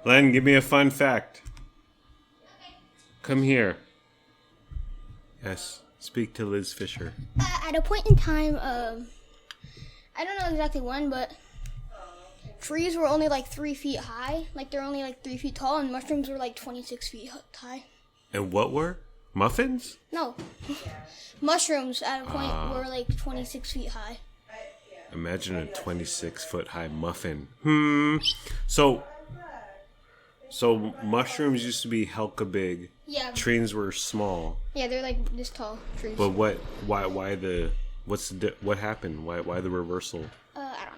Len, give me a fun fact. Come here. Yes, speak to Liz Fisher. At a point in time, I don't know exactly when, but trees were only like 3 feet high. Like they're only like 3 feet tall, and mushrooms were like 26 feet high. And what were? Muffins? No. Mushrooms at a point were like 26 feet high. Imagine a 26-foot high muffin. So mushrooms used to be helka big. Yeah. Trees were small. Yeah, they're like this tall trees. But what happened? Why the reversal? I don't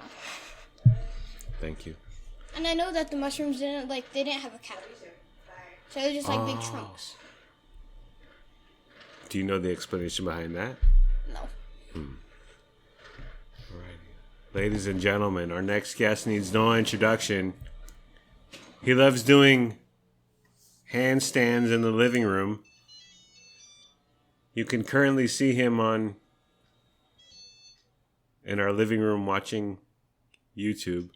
know. Thank you. And I know that the mushrooms they didn't have a cap. So they were just like big trunks. Do you know the explanation behind that? No. Alrighty. Ladies and gentlemen, our next guest needs no introduction. He loves doing handstands in the living room. You can currently see him in our living room watching YouTube.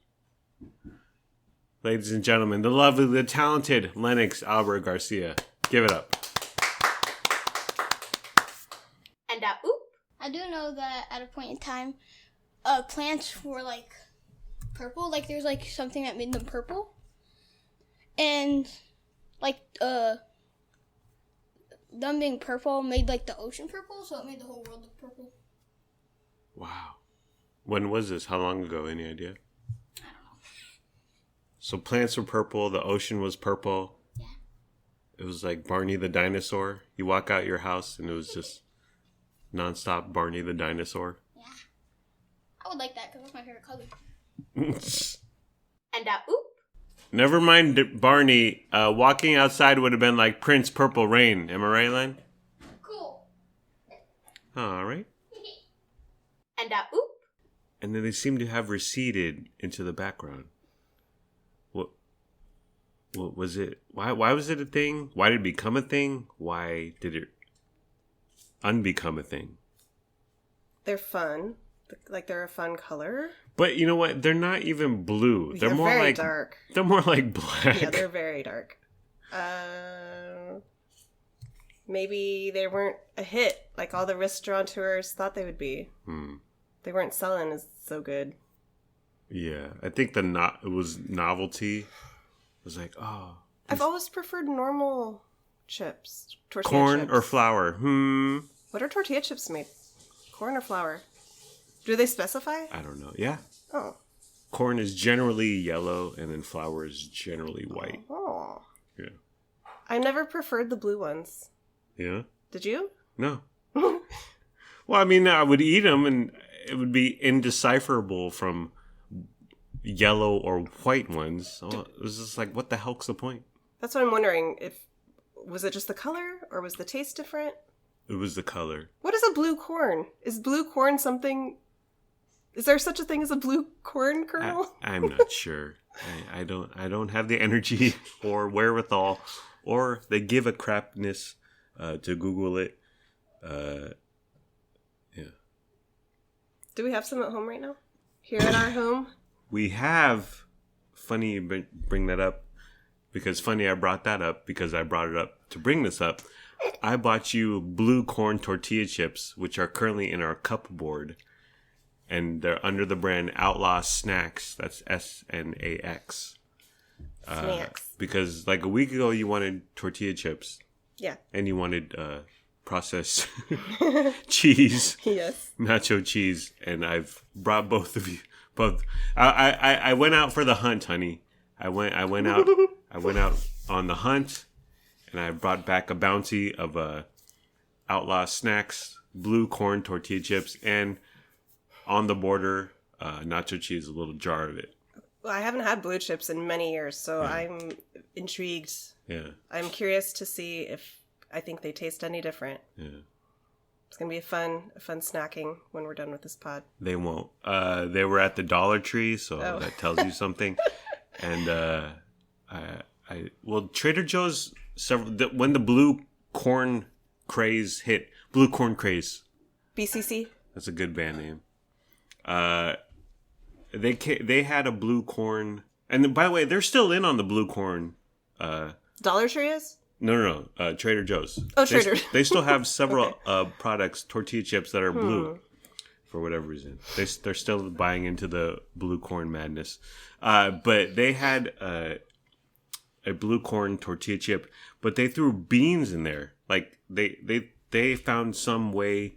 Ladies and gentlemen, the lovely, the talented Lennox Albert Garcia. Give it up. And oop. I do know that at a point in time, plants were like purple. Like there's like something that made them purple. And like them being purple made like the ocean purple, so it made the whole world look purple. Wow. When was this? How long ago? Any idea? I don't know. So plants were purple, the ocean was purple. Yeah. It was like Barney the dinosaur. You walk out your house and it was just nonstop Barney the dinosaur. Yeah. I would like that because that's my favorite color. And oop. Never mind Barney. Walking outside would have been like Prince Purple Rain. Am I right, Len? Cool. All right. And oop. And then they seem to have receded into the background. What was it? Why was it a thing? Why did it become a thing? Why did it unbecome a thing? They're fun. Like they're a fun color. But you know what? They're not even blue. They're more very like dark. They're more like black. Yeah, they're very dark. Maybe they weren't a hit like all the restaurateurs thought they would be. They weren't selling as so good. Yeah, I think it was novelty. It was like, oh, I've always preferred normal chips. Tortilla corn chips. or flour. What are tortilla chips made? Corn or flour? Do they specify? I don't know. Yeah. Oh. Corn is generally yellow, and then flour is generally white. Oh. Yeah. I never preferred the blue ones. Yeah? Did you? No. Well, I mean, I would eat them, and it would be indecipherable from yellow or white ones. So it was just like, what the hell's the point? That's what I'm wondering. Was it just the color, or was the taste different? It was the color. What is a blue corn? Is blue corn something... Is there such a thing as a blue corn kernel? I'm not sure. I don't have the energy or wherewithal or the give a crapness to Google it. Yeah. Do we have some at home right now? Here at our home? We have. Funny you bring that up. Because funny I brought that up because I brought it up to bring this up. I bought you blue corn tortilla chips, which are currently in our cupboard. And they're under the brand Outlaw Snacks. That's SNAX. Snacks. Because like a week ago, you wanted tortilla chips. Yeah. And you wanted processed cheese. Yes. Nacho cheese. And I've brought both of you. Both. I went out for the hunt, honey. I went out on the hunt. And I brought back a bounty of Outlaw Snacks, blue corn tortilla chips, and on the border, nacho cheese, a little jar of it. Well, I haven't had blue chips in many years, so yeah. I'm intrigued. Yeah. I'm curious to see if I think they taste any different. Yeah. It's going to be a fun snacking when we're done with this pod. They won't. They were at the Dollar Tree, so that tells you something. And Trader Joe's when the blue corn craze hit, blue corn craze. BCC. That's a good band name. They had a blue corn And then, by the way, they're still in on the blue corn. Dollar Tree is? No. Trader Joe's. Oh, Trader. They still have several products, tortilla chips that are blue for whatever reason. They're still buying into the blue corn madness. But they had a blue corn tortilla chip, but they threw beans in there. Like they found some way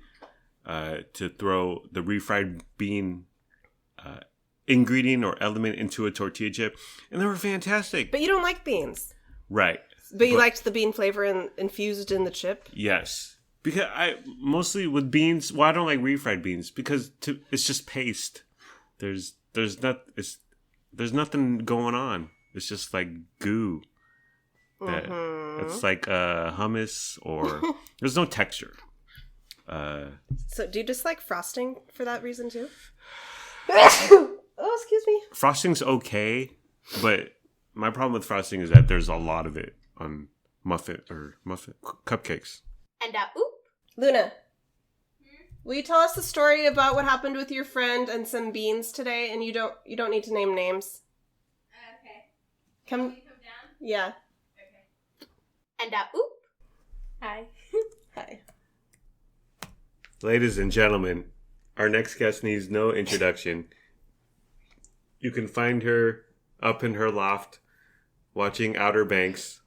to throw the refried bean ingredient or element into a tortilla chip, and they were fantastic. But you don't like beans. Right. But you liked the bean flavor infused in the chip? Yes. Because I mostly with beans, well, I don't like refried beans because it's just paste. There's nothing going on. It's just like goo. It's like hummus or there's no texture. So do you dislike frosting for that reason too? Oh, excuse me. Frosting's okay, but my problem with frosting is that there's a lot of it on muffin cupcakes. And oop. Luna, will you tell us the story about what happened with your friend and some beans today? And you don't need to name names. Okay. Come down? Yeah. Okay. And oop. Hi. Hi. Ladies and gentlemen, our next guest needs no introduction. You can find her up in her loft watching Outer Banks.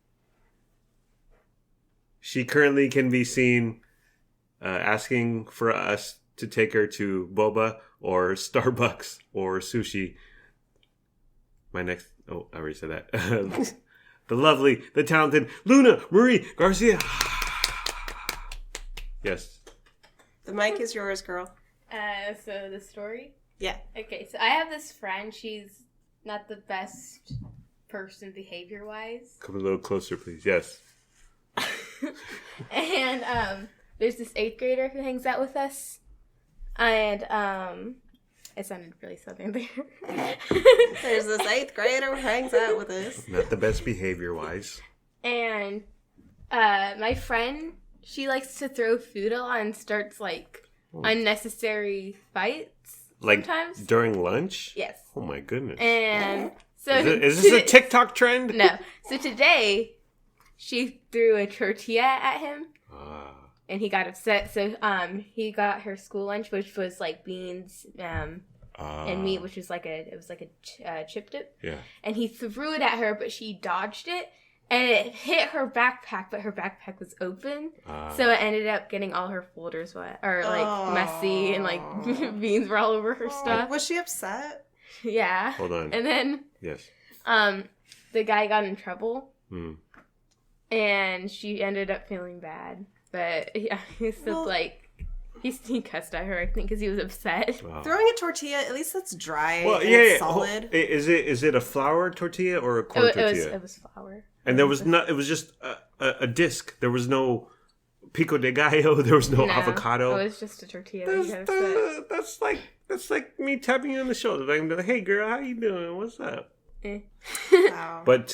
She currently can be seen asking for us to take her to Boba or Starbucks or sushi. I already said that. The lovely, the talented Luna Marie Garcia. Yes. The mic is yours, girl. So the story? Yeah. Okay, so I have this friend. She's not the best person behavior-wise. Come a little closer, please. Yes. And there's this 8th grader who hangs out with us. And it sounded really southern there. There's this 8th grader who hangs out with us. Not the best behavior-wise. And my friend, she likes to throw food a lot and starts like unnecessary fights. Like sometimes. During lunch? Yes. Oh my goodness. And so Is this a TikTok trend? No. So today she threw a tortilla at him. And he got upset. So he got her school lunch, which was like beans and meat, which was like a chip dip. Yeah. And he threw it at her, but she dodged it. And it hit her backpack, but her backpack was open. So it ended up getting all her folders wet. Or, like, messy. And, like, beans were all over her stuff. Was she upset? Yeah. Hold on. And then... Yes. The guy got in trouble. Hmm. And she ended up feeling bad. But, yeah, he's still, he cussed at her, I think, because he was upset. Wow. Throwing a tortilla, at least that's dry and yeah. solid. Is it a flour tortilla or a corn tortilla? It was flour. And there was not. It was just a disc. There was no pico de gallo. There was no avocado. It was just a tortilla. That's like me tapping you on the shoulder. Like, hey girl, how you doing? What's up? Wow. But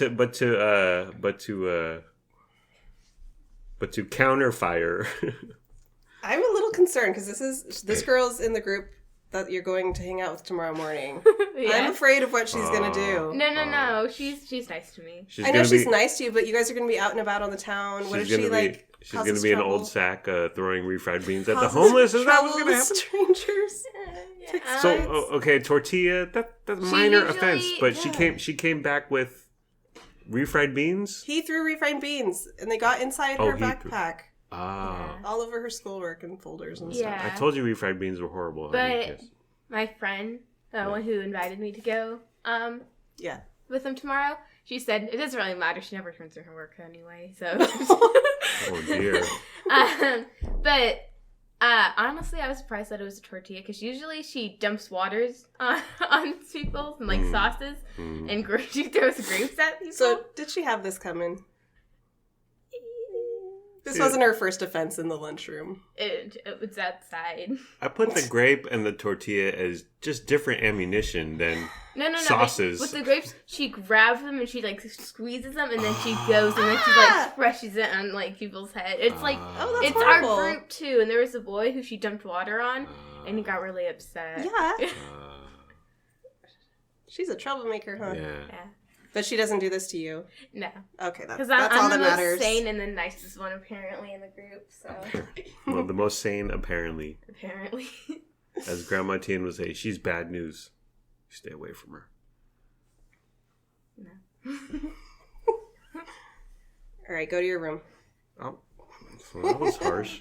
to counter fire. I'm a little concerned because this girl's in the group that you're going to hang out with tomorrow morning. Yeah. I'm afraid of what she's gonna do. No. She's nice to me. I know she's nice to you, but you guys are gonna be out and about on the town. What if she like? She's gonna be an old sack throwing refried beans at the homeless. Is that what's gonna happen? Strangers. Yeah. So okay, tortilla. That's minor offense, but she came back with refried beans. He threw refried beans, and they got inside her backpack. All over her schoolwork and folders and stuff. I told you refried beans were horrible. But my friend, the one who invited me to go, with him tomorrow, she said it doesn't really matter. She never turns in her work anyway. So. Oh dear. But honestly, I was surprised that it was a tortilla because usually she dumps waters on people and like sauces, and she throws grapes at people. So did she have this coming? This wasn't her first offense in the lunchroom. It was outside. I put the grape and the tortilla as just different ammunition than sauces. With the grapes, she grabs them and she like squeezes them, and then she goes and then she like crushes it on like people's head. It's like it's horrible. Our group too, and there was a boy who she dumped water on, and he got really upset. Yeah. She's a troublemaker, huh? Yeah. But she doesn't do this to you? No. Okay, Because that's all I'm that the matters. most sane and the nicest one, apparently, in the group, so... Well, the most sane, apparently. Apparently. As Grandma Tien would say, she's bad news. Stay away from her. No. All right, go to your room. Oh, so that was harsh.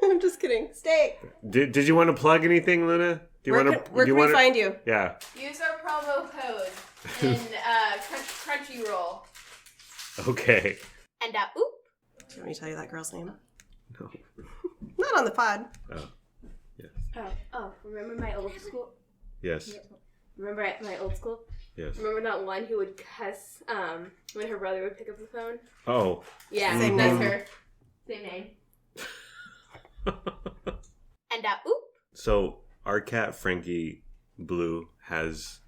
I'm just kidding. Stay. Did you want to plug anything, Luna? Do you Where want to? can we find you? Yeah. Use our promo code in Crunchyroll. Okay. And Do you want me to tell you that girl's name? No. Not on the pod. Oh. Yes. Remember my old school? Yes. Remember at my old school? Yes. Remember that one who would cuss when her brother would pick up the phone? Oh. Yeah, Same that's name. her. Same name. And So our cat Frankie Blue has.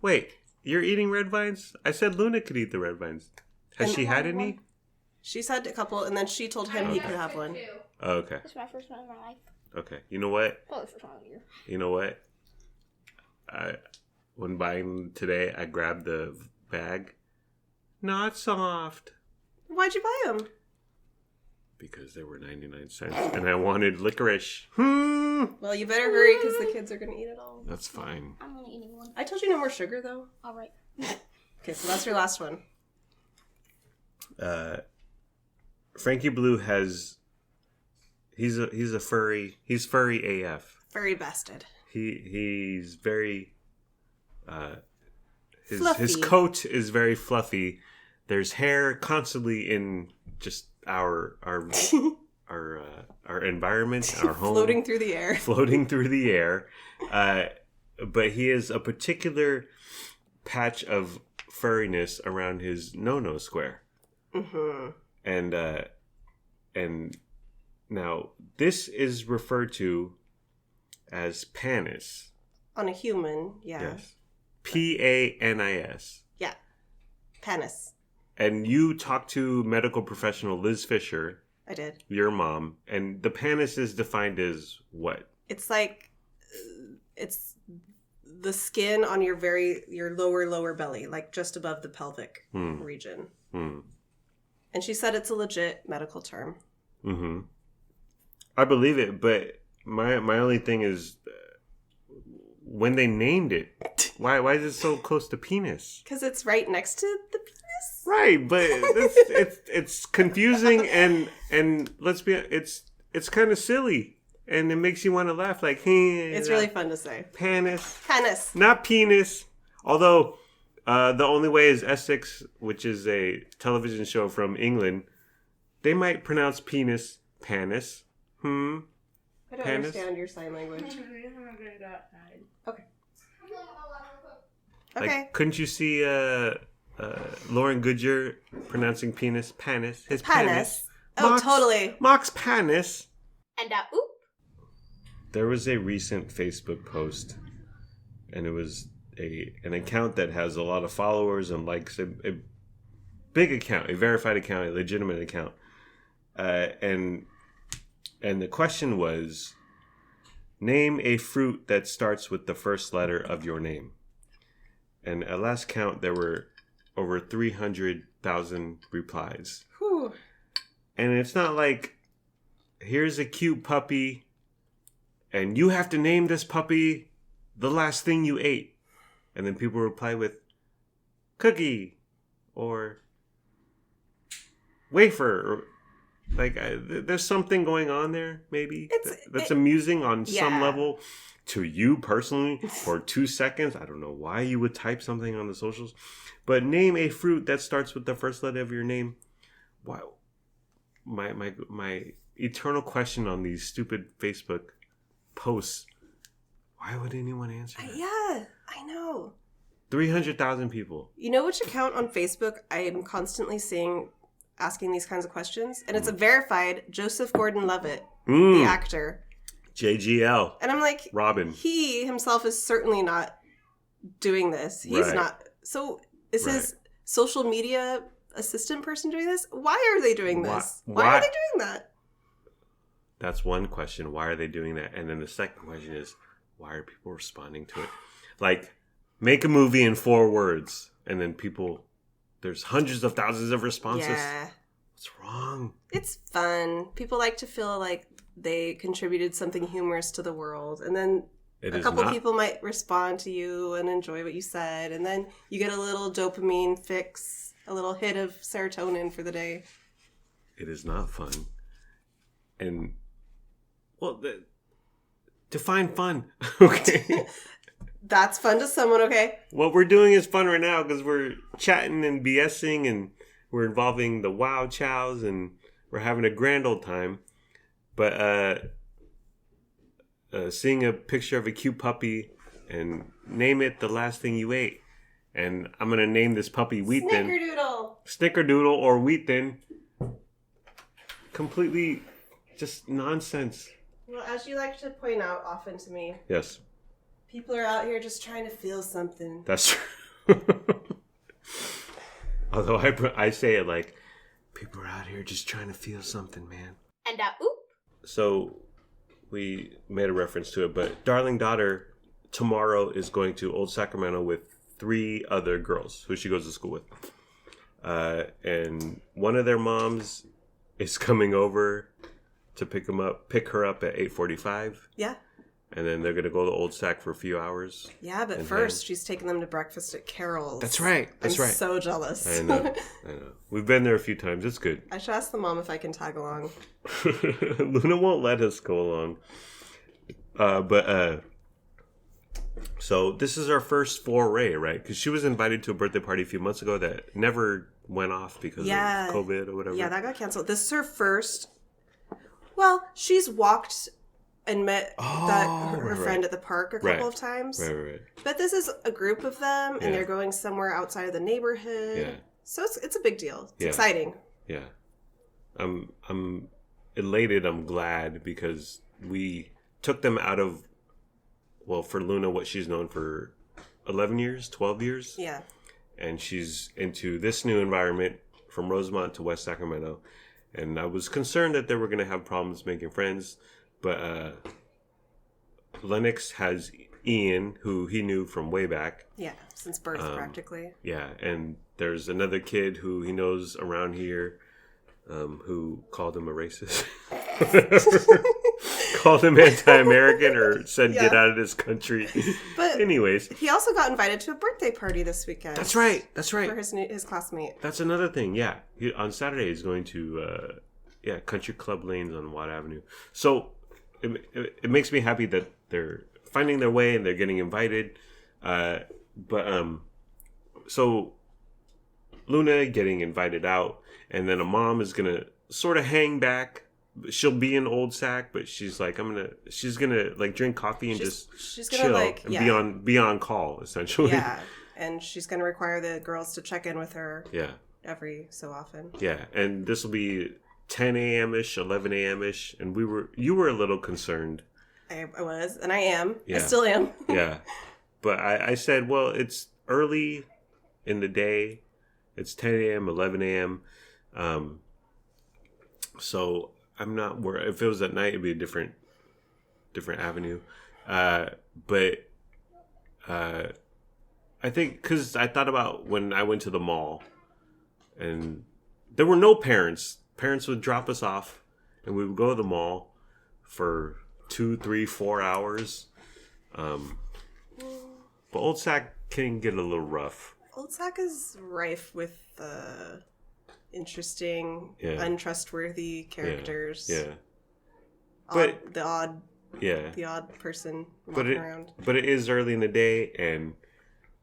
Wait, you're eating red vines? I said Luna could eat the red vines. Has she had any? She's had a couple, and then she told him he could have one. Oh, okay. This is my first one in my life. Okay. You know what? Probably the first one of the year. You know what? When buying today, I grabbed the bag. Not soft. Why'd you buy them? Because they were 99 cents. And I wanted licorice. Well, you better hurry because the kids are going to eat it all. That's fine. I'm only eating one. I told you no more sugar, though. All right. Okay, so that's your last one. Frankie Blue has... He's a furry... He's furry AF. Furry bested. He's very... His Fluffy. coat is very fluffy. There's hair constantly in just our environment, our home, Floating through the air. floating through the air. But he has a particular patch of furriness around his no square, and now this is referred to as Panis. On a human, yeah. Yes, Panis. Yeah. Panis. And you talked to medical professional Liz Fisher, I did. your mom, and the Panis is defined as what? It's like, it's the skin on your lower belly, like just above the pelvic region. And she said it's a legit medical term. Mm-hmm. I believe it, but my only thing is when they named it, why is it so close to penis? Because it's right next to the penis. Right, but it's confusing and let's be it's kind of silly and it makes you want to laugh like hey. It's really fun to say. Panis. Panis. Not penis. Although The Only Way is Essex, which is a television show from England, they might pronounce penis Panis. I don't Panis? understand your sign language. Okay. Like, Okay. couldn't you see Lauren Goodyear pronouncing penis Panis? His Panis. Oh, totally. Mox Panis. And There was a recent Facebook post, and it was an account that has a lot of followers and likes, a big account, a verified account, a legitimate account. And the question was, name a fruit that starts with the first letter of your name. And at last count, there were over 300,000 replies. Whew. And it's not like, here's a cute puppy, and you have to name this puppy the last thing you ate. And then people reply with cookie or wafer. Or, like, there's something going on there, maybe, that's amusing on some level. To you personally, for 2 seconds, I don't know why you would type something on the socials, but name a fruit that starts with the first letter of your name. Wow, my eternal question on these stupid Facebook posts: why would anyone answer that? Yeah, I know. 300,000 people. You know which account on Facebook I am constantly seeing asking these kinds of questions? And it's a verified Joseph Gordon-Levitt, the actor. JGL. And I'm like, Robin. He himself is certainly not doing this. He's Right. not. So is his social media assistant person doing this? Why are they doing this? Why are they doing that? That's one question. Why are they doing that? And then the second question is, why are people responding to it? Like, make a movie in 4 words, and then there's hundreds of thousands of responses. Yeah. What's wrong? It's fun. People like to feel like they contributed something humorous to the world, and then a couple people might respond to you and enjoy what you said, and then you get a little dopamine fix, a little hit of serotonin for the day. It is not fun. And, well, define fun. Okay. That's fun to someone, okay? What we're doing is fun right now because we're chatting and BSing, and we're involving the Wow Chows, and we're having a grand old time. But seeing a picture of a cute puppy and name it the last thing you ate. And I'm going to name this puppy Wheathin. Snickerdoodle or Wheathin. Completely just nonsense. Well, as you like to point out often to me. Yes. People are out here just trying to feel something. That's true. Although I say it like, people are out here just trying to feel something, man. And oop. So we made a reference to it, but Darling Daughter tomorrow is going to Old Sacramento with 3 other girls who she goes to school with. And one of their moms is coming over to pick her up at 8:45. Yeah. And then they're going to go to Old Sac for a few hours. Yeah, but first she's taking them to breakfast at Carol's. That's right. I'm so jealous. I know. We've been there a few times. It's good. I should ask the mom if I can tag along. Luna won't let us go along. So this is our first foray, right? Because she was invited to a birthday party a few months ago that never went off because of COVID or whatever. Yeah, that got canceled. This is her first. Well, she's walked and met her friend at the park a couple of times. Right. But this is a group of them, and they're going somewhere outside of the neighborhood. Yeah. So it's a big deal. It's exciting. Yeah. I'm elated. I'm glad because we took them out of, well, for Luna, what she's known for 11 years, 12 years. Yeah. And she's into this new environment from Rosemont to West Sacramento. And I was concerned that they were going to have problems making friends. But Lennox has Ian, who he knew from way back. Yeah, since birth practically. Yeah, and there's another kid who he knows around here who called him a racist. Called him anti-American or said get out of this country. But anyways. He also got invited to a birthday party this weekend. That's right. For his classmate. That's another thing, yeah. On Saturday he's going to Country Club Lanes on Watt Avenue. So it makes me happy that they're finding their way and they're getting invited. So Luna getting invited out, and then a mom is gonna sort of hang back. She'll be in Old Sac, but she's like, she's gonna like drink coffee and she's gonna chill and be on call essentially. Yeah, and she's gonna require the girls to check in with her. Yeah. Every so often. Yeah, and this will be 10 a.m.-ish, 11 a.m.-ish, and you were a little concerned. I was, and I am. Yeah. I still am. Yeah. But I said, well, it's early in the day. It's 10 a.m., 11 a.m. So I'm not worried. If it was at night, it'd be a different avenue. But I think, because I thought about when I went to the mall, and there were no parents. Parents would drop us off, and we would go to the mall for 2, 3, 4 hours. But Old Sac can get a little rough. Old Sac is rife with interesting, untrustworthy characters. Yeah. The odd person walking around. But it is early in the day, and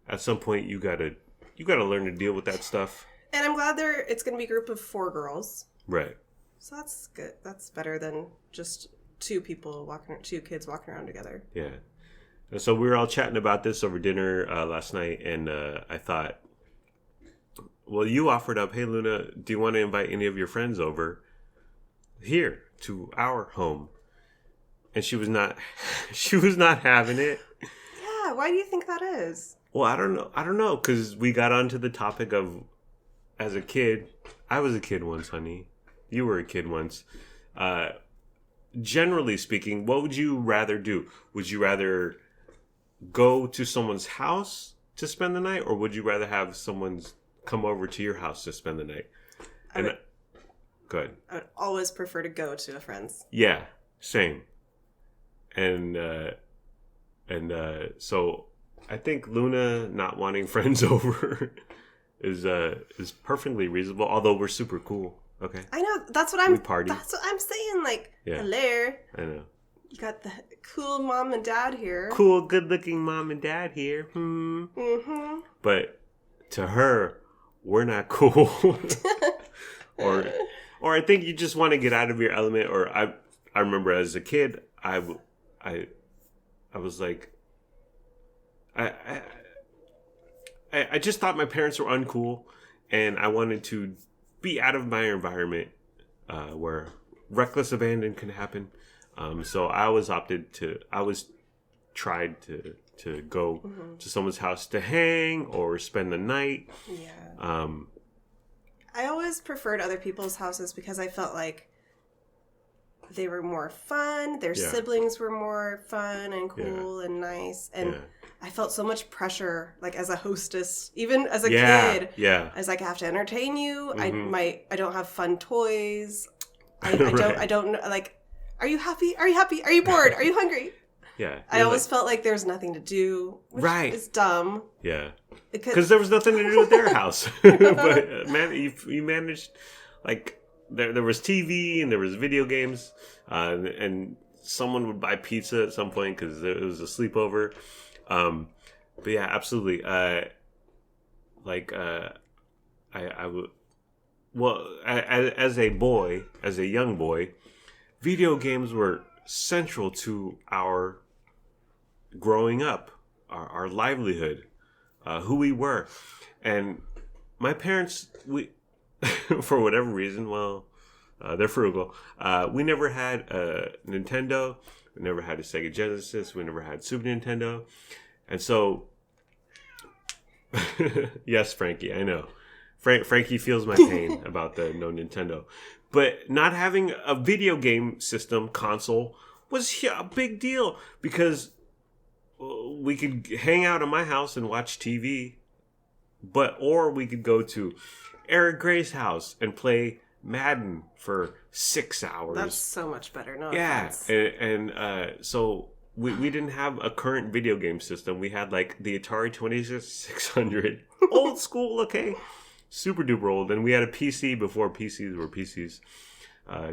at some point you gotta learn to deal with that stuff. And I'm glad it's going to be a group of 4 girls. Right. So that's good. That's better than just 2 kids walking around together. Yeah. And so we were all chatting about this over dinner last night, and I thought, well, you offered up, hey, Luna, do you want to invite any of your friends over here to our home? And she was not having it. Yeah, why do you think that is? Well, I don't know, because we got onto the topic of, as a kid, I was a kid once, honey. You were a kid once. Generally speaking, what would you rather do? Would you rather go to someone's house to spend the night, or would you rather have someone come over to your house to spend the night? Good. I would always prefer to go to a friend's. Yeah, same. And so I think Luna not wanting friends over is perfectly reasonable. Although we're super cool. Okay. I know. That's what I'm saying. Like, yeah. Hello. I know. You got the cool mom and dad here. Cool, good-looking mom and dad here. Mm-hmm. But to her, we're not cool. or I think you just want to get out of your element. Or I remember as a kid, I was like, I just thought my parents were uncool, and I wanted to be out of my environment where reckless abandon can happen. So I tried to go to someone's house to hang or spend the night. Yeah. I always preferred other people's houses because I felt like they were more fun. Their siblings were more fun and cool and nice. And I felt so much pressure, like as a hostess, even as a kid. Yeah. I was like, I have to entertain you. I don't have fun toys. I don't know. Like, are you happy? Are you happy? Are you bored? Are you hungry? Yeah. I always felt like there was nothing to do, which is dumb. Yeah. Because there was nothing to do at their house. But man, you managed, like, there was TV and there was video games, and someone would buy pizza at some point because it was a sleepover. But yeah, absolutely. I would. Well, as a young boy, video games were central to our growing up, our livelihood, who we were. And my parents, for whatever reason, they're frugal. We never had a Nintendo. We never had a Sega Genesis. We never had Super Nintendo. And so, yes, Frankie, I know. Frankie feels my pain about the no Nintendo. But not having a video game system console was a big deal because we could hang out at my house and watch TV, or we could go to Eric Gray's house and play Madden for 6 hours. That's so much better. No offense. And so we didn't have a current video game system. We had like the Atari 2600, old school, okay? Super duper old. And we had a PC before PCs were PCs.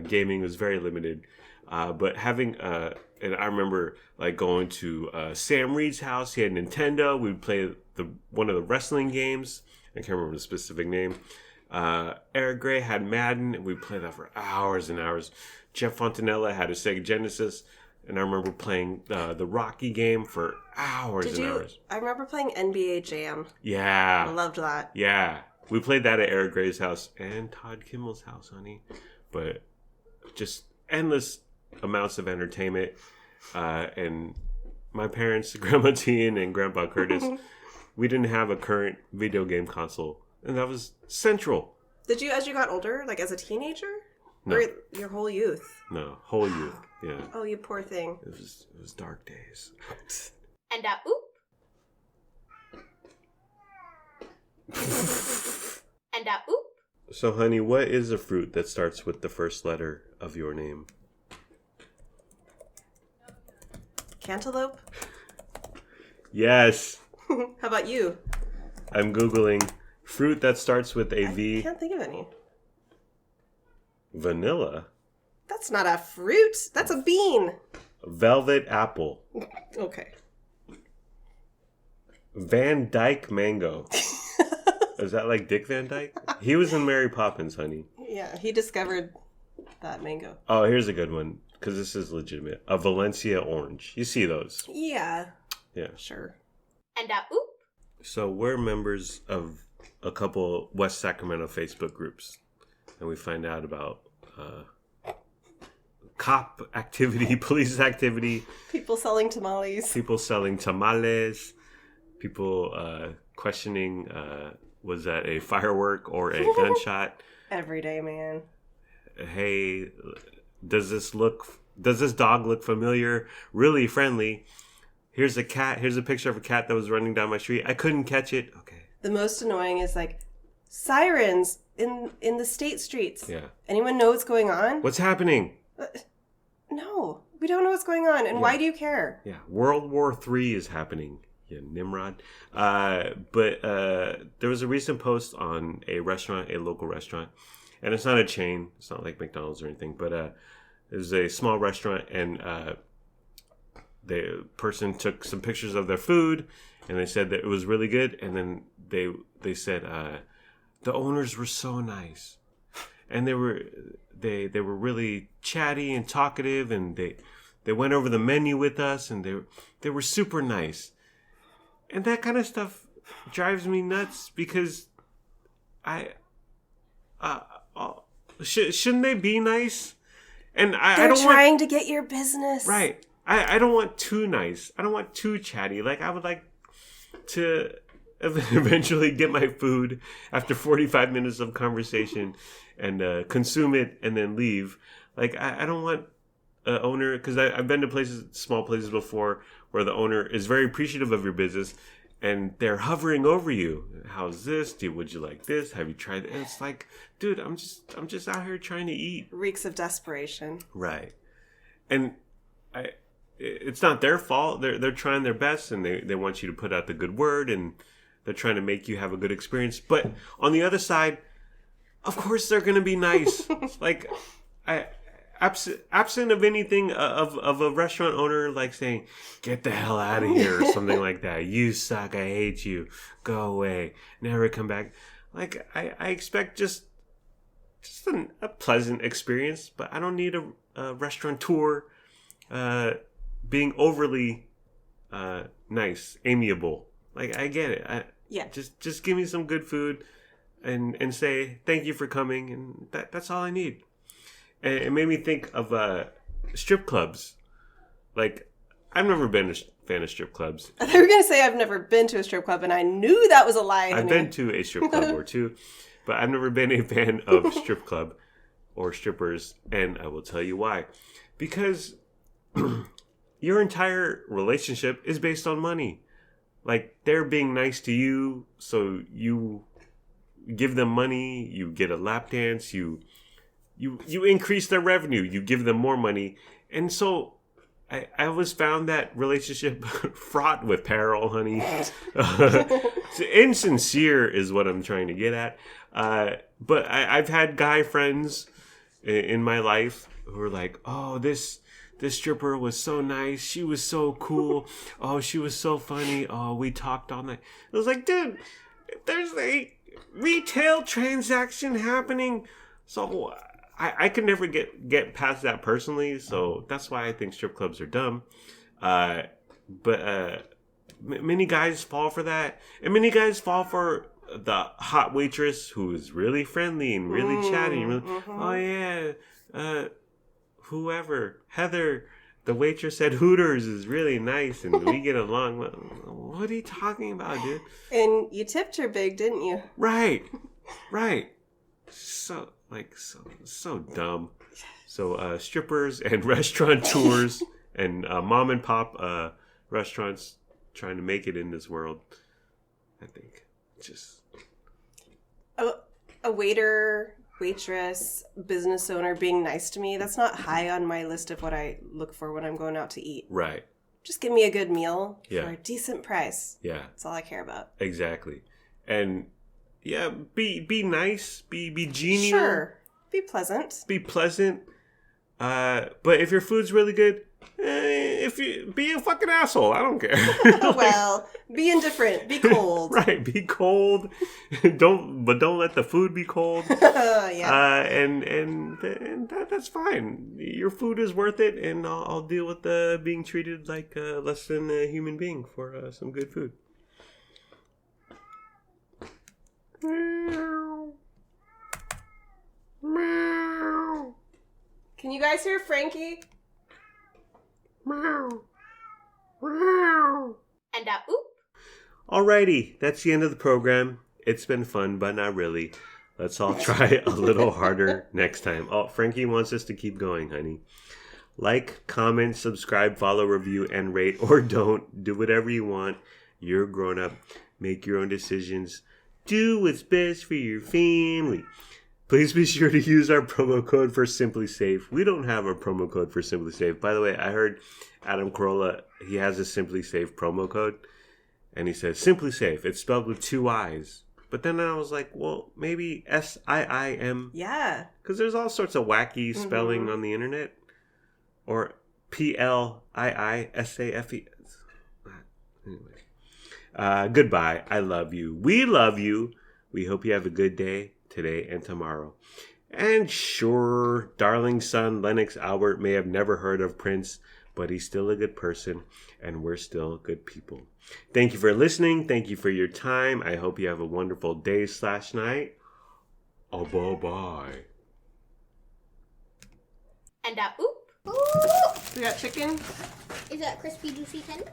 Gaming was very limited. But having, and I remember like going to Sam Reed's house. He had Nintendo. We'd play one of the wrestling games. I can't remember the specific name. Eric Gray had Madden, and we'd play that for hours and hours. Jeff Fontanella had a Sega Genesis, and I remember playing the Rocky game for hours hours. I remember playing NBA Jam. Yeah. I loved that. Yeah. We played that at Eric Gray's house and Todd Kimmel's house, honey. But just endless amounts of entertainment. And my parents, Grandma Tian and Grandpa Curtis, we didn't have a current video game console. And that was central. Did you, as you got older, like as a teenager? No. Or your whole youth? No, whole youth, yeah. Oh, you poor thing. It was dark days. And oop. And oop. So, honey, what is a fruit that starts with the first letter of your name? Cantaloupe? Yes. How about you? I'm Googling fruit that starts with a V. I can't think of any. Vanilla? That's not a fruit. That's a bean. Velvet apple. Okay. Van Dyke mango. Is that like Dick Van Dyke? He was in Mary Poppins, honey. Yeah, he discovered that mango. Oh, here's a good one, because this is legitimate. A Valencia orange. You see those? Yeah. Yeah. Sure. And oop. So we're members of a couple West Sacramento Facebook groups, and we find out about cop activity, police activity. People selling tamales. People selling tamales. People questioning, was that a firework or a gunshot? Every day, man. Hey, does this dog look familiar? Really friendly. Here's a cat. Here's a picture of a cat that was running down my street. I couldn't catch it. Okay. The most annoying is like sirens in the state streets. Yeah. Anyone know what's going on? What's happening? No, we don't know what's going on. And why do you care? Yeah. World War III is happening. Yeah, Nimrod. But there was a recent post on a local restaurant, and it's not a chain. It's not like McDonald's or anything, but it was a small restaurant, and the person took some pictures of their food, and they said that it was really good, and then they said the owners were so nice, and they were really chatty and talkative, and they went over the menu with us, and they were super nice. And that kind of stuff drives me nuts because shouldn't they be nice? And I don't trying to get your business. Right. I don't want too nice. I don't want too chatty. Like, I would like to eventually get my food after 45 minutes of conversation and consume it and then leave. Like, I don't want an owner, because I've been to small places before, where the owner is very appreciative of your business and they're hovering over you. How's this? Would you like this? Have you tried it? And it's like, dude, I'm just out here trying to eat. Reeks of desperation. Right. And it's not their fault. They're trying their best, and they want you to put out the good word, and they're trying to make you have a good experience. But on the other side, of course they're going to be nice. Like, absent of anything of a restaurant owner like saying, "Get the hell out of here" or something like that. "You suck. I hate you. Go away. Never come back." Like, I expect just a pleasant experience, but I don't need a restaurateur being overly nice, amiable. Like, I get it. Yeah. Just give me some good food and say thank you for coming, and that's all I need. And it made me think of strip clubs. Like, I've never been a fan of strip clubs. I thought you were going to say I've never been to a strip club, and I knew that was a lie. I've been to a strip club or two, but I've never been a fan of strip club or strippers, and I will tell you why. Because your entire relationship is based on money. Like, they're being nice to you, so you give them money, you get a lap dance, you increase their revenue, you give them more money. And so I always found that relationship fraught with peril, honey. Insincere is what I'm trying to get at. But I've had guy friends in my life who are like, "Oh, this stripper was so nice. She was so cool. Oh, she was so funny. Oh, we talked all night." I was like, dude, there's a retail transaction happening. So I could never get past that personally. So that's why I think strip clubs are dumb. But many guys fall for that. And many guys fall for the hot waitress who is really friendly and really chatty. And really, "Oh, yeah, whoever, Heather, the waitress at Hooters is really nice and we get along." What are you talking about, dude? And you tipped her big, didn't you? Right. So dumb. So strippers and restaurateurs and mom and pop restaurants trying to make it in this world, I think, just a waiter, waitress, business owner being nice to me, that's not high on my list of what I look for when I'm going out to eat. Right. Just give me a good meal for Yeah. a decent price. Yeah. That's all I care about. Exactly. And yeah, be nice, be genial. Sure. Be pleasant. Be pleasant. But if your food's really good, if you be a fucking asshole, I don't care. Well, be indifferent. Be cold. Right, be cold. Don't let the food be cold. Yeah. And that's fine. Your food is worth it, and I'll deal with being treated like less than a human being for some good food. Meow. Meow. Can you guys hear Frankie? Meow. Meow. And oop. Alrighty, that's the end of the program. It's been fun, but not really. Let's all try a little harder next time. Oh, Frankie wants us to keep going, honey. Like, comment, subscribe, follow, review, and rate, or don't. Do whatever you want. You're grown up. Make your own decisions. Do what's best for your family. Please be sure to use our promo code for Simply Safe. We don't have a promo code for Simply Safe. By the way, I heard Adam Carolla, he has a Simply Safe promo code. And he says, Simply Safe. It's spelled with 2 I's. But then I was like, well, maybe SIIM. Yeah. Because there's all sorts of wacky spelling on the internet. Or PLIISAFE. Anyway. Goodbye. I love you. We love you. We hope you have a good day today and tomorrow. And sure, darling son Lennox Albert may have never heard of Prince, but he's still a good person, and we're still good people. Thank you for listening. Thank you for your time. I hope you have a wonderful day/night. Bye-bye. And oop. Ooh! We got chicken? Is that crispy, juicy, tender?